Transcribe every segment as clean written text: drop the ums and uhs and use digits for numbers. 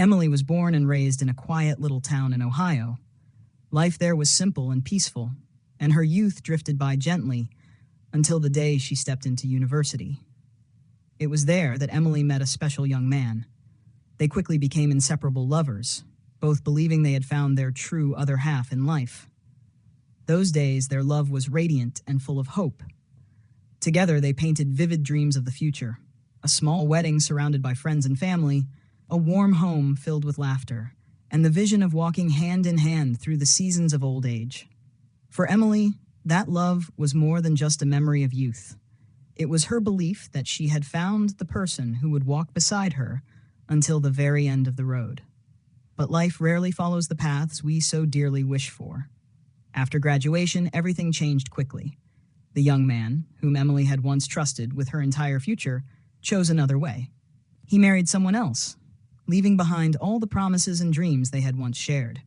Emily was born and raised in a quiet little town in Ohio. Life there was simple and peaceful, and her youth drifted by gently until the day she stepped into university. It was there that Emily met a special young man. They quickly became inseparable lovers, both believing they had found their true other half in life. Those days, their love was radiant and full of hope. Together, they painted vivid dreams of the future: a small wedding surrounded by friends and family, a warm home filled with laughter, and the vision of walking hand in hand through the seasons of old age. For Emily, that love was more than just a memory of youth. It was her belief that she had found the person who would walk beside her until the very end of the road. But life rarely follows the paths we so dearly wish for. After graduation, everything changed quickly. The young man, whom Emily had once trusted with her entire future, chose another way. He married someone else, leaving behind all the promises and dreams they had once shared.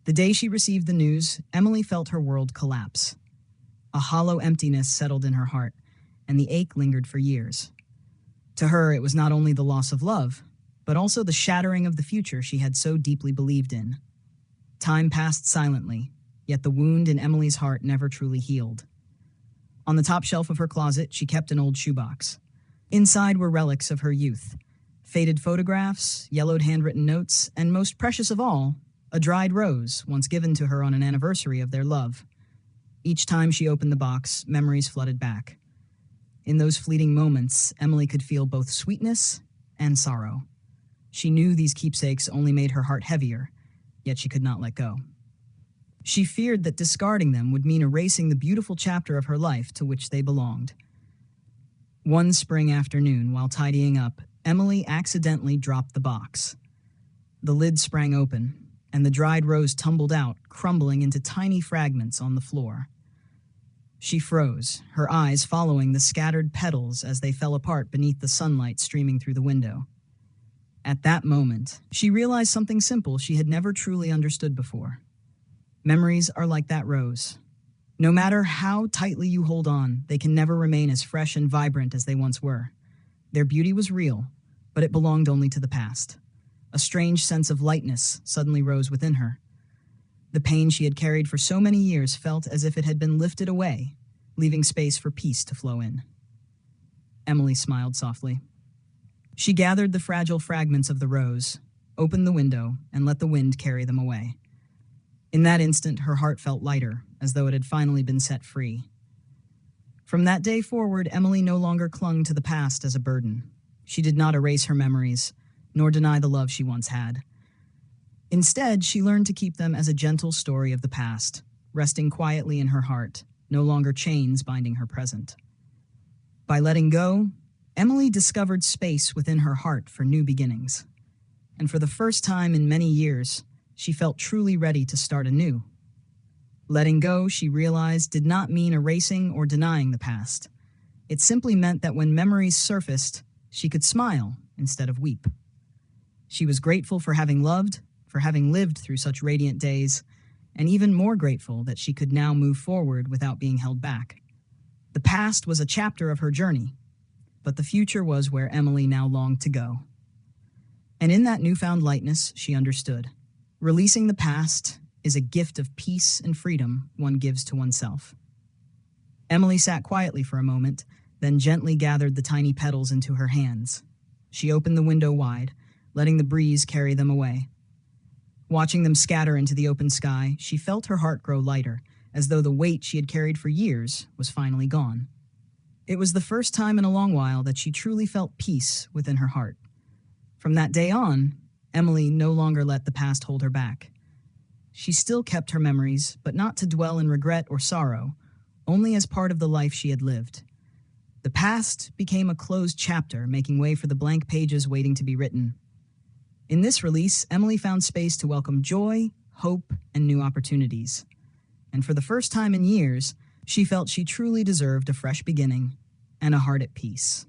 The day she received the news, Emily felt her world collapse. A hollow emptiness settled in her heart, and the ache lingered for years. To her, it was not only the loss of love, but also the shattering of the future she had so deeply believed in. Time passed silently, yet the wound in Emily's heart never truly healed. On the top shelf of her closet, she kept an old shoebox. Inside were relics of her youth: faded photographs, yellowed handwritten notes, and most precious of all, a dried rose once given to her on an anniversary of their love. Each time she opened the box, memories flooded back. In those fleeting moments, Emily could feel both sweetness and sorrow. She knew these keepsakes only made her heart heavier, yet she could not let go. She feared that discarding them would mean erasing the beautiful chapter of her life to which they belonged. One spring afternoon, while tidying up, Emily accidentally dropped the box. The lid sprang open, and the dried rose tumbled out, crumbling into tiny fragments on the floor. She froze, her eyes following the scattered petals as they fell apart beneath the sunlight streaming through the window. At that moment, she realized something simple she had never truly understood before. Memories are like that rose. No matter how tightly you hold on, they can never remain as fresh and vibrant as they once were. Their beauty was real, but it belonged only to the past. A strange sense of lightness suddenly rose within her. The pain she had carried for so many years felt as if it had been lifted away, leaving space for peace to flow in. Emily smiled softly. She gathered the fragile fragments of the rose, opened the window, and let the wind carry them away. In that instant, her heart felt lighter, as though it had finally been set free. From that day forward, Emily no longer clung to the past as a burden. She did not erase her memories, nor deny the love she once had. Instead, she learned to keep them as a gentle story of the past, resting quietly in her heart, no longer chains binding her present. By letting go, Emily discovered space within her heart for new beginnings. And for the first time in many years, she felt truly ready to start anew. Letting go, she realized, did not mean erasing or denying the past. It simply meant that when memories surfaced, she could smile instead of weep. She was grateful for having loved, for having lived through such radiant days, and even more grateful that she could now move forward without being held back. The past was a chapter of her journey, but the future was where Emily now longed to go. And in that newfound lightness, she understood. Releasing the past is a gift of peace and freedom one gives to oneself. Emily sat quietly for a moment, then gently gathered the tiny petals into her hands. She opened the window wide, letting the breeze carry them away. Watching them scatter into the open sky, she felt her heart grow lighter, as though the weight she had carried for years was finally gone. It was the first time in a long while that she truly felt peace within her heart. From that day on, Emily no longer let the past hold her back. She still kept her memories, but not to dwell in regret or sorrow, only as part of the life she had lived. The past became a closed chapter, making way for the blank pages waiting to be written. In this release, Emily found space to welcome joy, hope, and new opportunities. And for the first time in years, she felt she truly deserved a fresh beginning and a heart at peace.